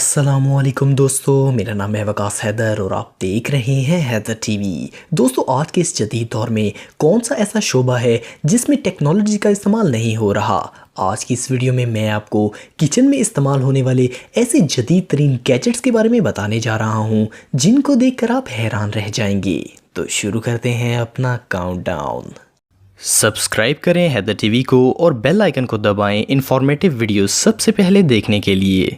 अस्सलामुअलैकुम दोस्तों, मेरा नाम है वकास हैदर और आप देख रहे हैं हैदर टीवी। दोस्तों, आज के इस जदीद दौर में कौन सा ऐसा शोबा है जिसमें टेक्नोलॉजी का इस्तेमाल नहीं हो रहा। आज की इस वीडियो में मैं आपको किचन में इस्तेमाल होने वाले ऐसे जदीद तरीन गैजेट्स के बारे में बताने जा रहा हूँ जिनको देखकर आप हैरान रह जाएंगे। तो शुरू करते हैं अपना काउंटडाउन। सब्सक्राइब करें हैदर टीवी को और बेल आइकन को दबाएं इंफॉर्मेटिव वीडियो सबसे पहले देखने के लिए।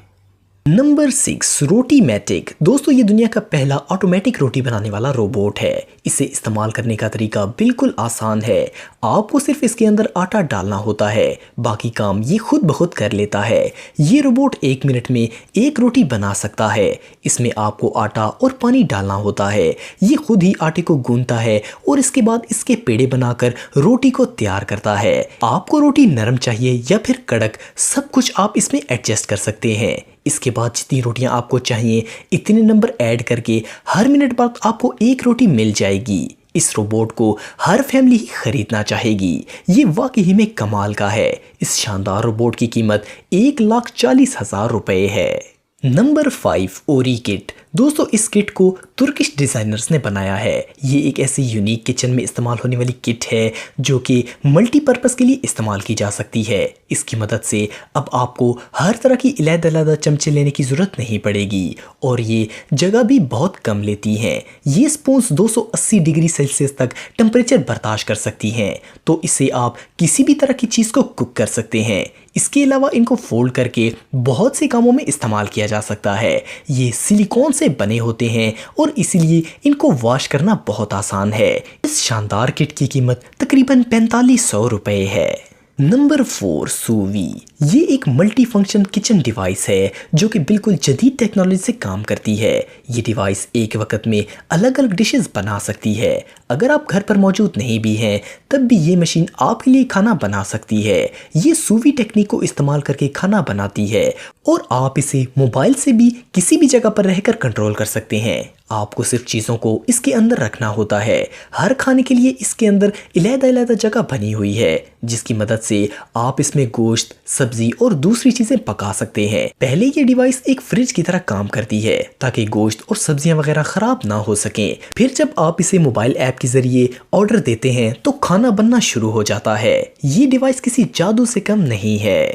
नंबर 6, रोटी मैटिक। दोस्तों, ये दुनिया का पहला ऑटोमेटिक रोटी बनाने वाला रोबोट है। इसे इस्तेमाल करने का तरीका बिल्कुल आसान है। आपको सिर्फ इसके अंदर आटा डालना होता है, बाकी काम ये खुद ब खुद कर लेता है। ये रोबोट 1 मिनट में 1 रोटी बना सकता है। इसमें आपको आटा और पानी डालना होता है। ये खुद ही आटे को गूंथता है और इसके बाद इसके पेड़े बनाकर रोटी को तैयार करता है। आपको रोटी नरम चाहिए या फिर कड़क, सब कुछ आप इसमें एडजस्ट कर सकते हैं। इसके बाद जितनी रोटियां आपको चाहिए इतने नंबर ऐड करके हर मिनट बाद आपको 1 रोटी मिल जाएगी। इस रोबोट को हर फैमिली ही खरीदना चाहेगी। ये वाकई में कमाल का है। इस शानदार रोबोट की कीमत 1,40,000 रुपए है। नंबर 5, ओरी किट। दोस्तों, इस किट को तुर्किश डिज़ाइनर्स ने बनाया है। ये एक ऐसी यूनिक किचन में इस्तेमाल होने वाली किट है जो कि मल्टीपर्पज़ के लिए इस्तेमाल की जा सकती है। इसकी मदद से अब आपको हर तरह की अलग-अलग चमचे लेने की ज़रूरत नहीं पड़ेगी और ये जगह भी बहुत कम लेती हैं। ये स्पून्स 280 डिग्री सेल्सियस तक टेम्परेचर बर्दाश्त कर सकती हैं, तो इसे आप किसी भी तरह की चीज़ को कुक कर सकते हैं। इसके अलावा इनको फोल्ड करके बहुत से कामों में इस्तेमाल किया जा सकता है। ये सिलिकॉन से बने होते हैं और इसीलिए इनको वॉश करना बहुत आसान है। इस शानदार किट की कीमत तकरीबन 4500 रुपए है। नंबर 4, सूवी। ये एक मल्टी फंक्शन किचन डिवाइस है जो कि बिल्कुल जदीद टेक्नोलॉजी से काम करती है। ये डिवाइस एक वक्त में अलग अलग डिशेस बना सकती है। अगर आप घर पर मौजूद नहीं भी हैं तब भी ये मशीन आपके लिए खाना बना सकती है। ये सूवी टेक्निक को इस्तेमाल करके खाना बनाती है और आप इसे मोबाइल से भी किसी भी जगह पर रहकर कंट्रोल कर सकते हैं। आपको सिर्फ चीज़ों को इसके अंदर रखना होता है। हर खाने के लिए इसके अंदर अलग-अलग जगह बनी हुई है जिसकी मदद से आप इसमें गोश्त, सब्जी और दूसरी चीजें पका सकते हैं। पहले ये डिवाइस एक फ्रिज की तरह काम करती है ताकि गोश्त और सब्जियां वगैरह खराब ना हो सकें। फिर जब आप इसे मोबाइल ऐप के जरिए ऑर्डर देते हैं तो खाना बनना शुरू हो जाता है। ये डिवाइस किसी जादू से कम नहीं है।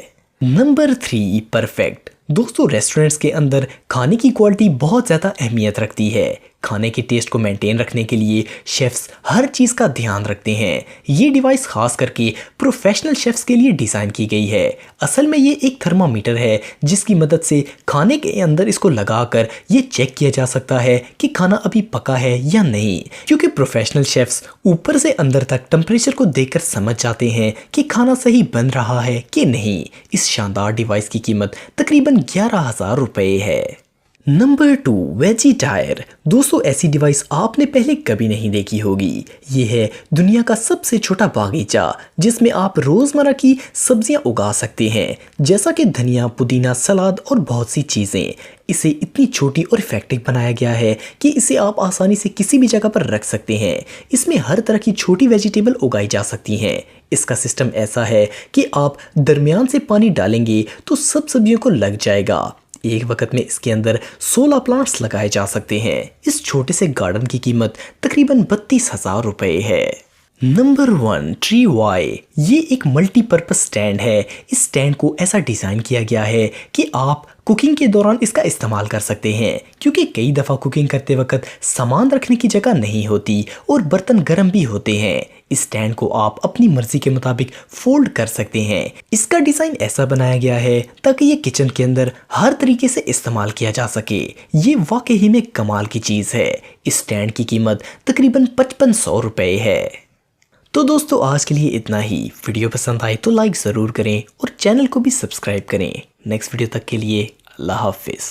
Number 3, perfect. दोस्तों, रेस्टोरेंट्स के अंदर खाने की क्वालिटी बहुत ज़्यादा अहमियत रखती है। खाने के टेस्ट को मेंटेन रखने के लिए शेफ्स हर चीज़ का ध्यान रखते हैं। ये डिवाइस खास करके प्रोफेशनल शेफ्स के लिए डिज़ाइन की गई है। असल में ये एक थर्मामीटर है जिसकी मदद से खाने के अंदर इसको लगाकर ये चेक किया जा सकता है कि खाना अभी पका है या नहीं, क्योंकि प्रोफेशनल शेफ्स ऊपर से अंदर तक टेम्परेचर को देखकर समझ जाते हैं कि खाना सही बन रहा है कि नहीं। इस शानदार डिवाइस की कीमत तकरीबन 11,000 रुपए है। Number 2, veggie tyre. दोस्तों, ऐसी डिवाइस आपने पहले कभी नहीं देखी होगी। ये है दुनिया का सबसे छोटा बागीचा जिसमें आप रोज़मर्रा की सब्जियां उगा सकते हैं, जैसा कि धनिया, पुदीना, सलाद और बहुत सी चीज़ें। इसे इतनी छोटी और इफेक्टिव बनाया गया है कि इसे आप आसानी से किसी भी जगह पर रख सकते हैं। इसमें हर तरह की छोटी वेजिटेबल उगाई जा सकती हैं। इसका सिस्टम ऐसा है कि आप दरमियान से पानी डालेंगे तो सब सब्जियों को लग जाएगा। एक वक्त में इसके अंदर 16 प्लांट्स लगाए जा सकते हैं। इस छोटे से गार्डन की कीमत तकरीबन 32,000 रुपए है। नंबर 1, ट्री वाई। ये एक मल्टीपर्पज स्टैंड है। इस स्टैंड को ऐसा डिज़ाइन किया गया है कि आप कुकिंग के दौरान इसका इस्तेमाल कर सकते हैं, क्योंकि कई दफ़ा कुकिंग करते वक्त सामान रखने की जगह नहीं होती और बर्तन गर्म भी होते हैं। इस स्टैंड को आप अपनी मर्जी के मुताबिक फोल्ड कर सकते हैं। इसका डिज़ाइन ऐसा बनाया गया है ताकि ये किचन के अंदर हर तरीके से इस्तेमाल किया जा सके। ये वाकई में कमाल की चीज़ है। इस स्टैंड की कीमत तकरीबन 5500 रुपए है। तो दोस्तों, आज के लिए इतना ही। वीडियो पसंद आए तो लाइक ज़रूर करें और चैनल को भी सब्सक्राइब करें। नेक्स्ट वीडियो तक के लिए अल्लाह हाफिज़।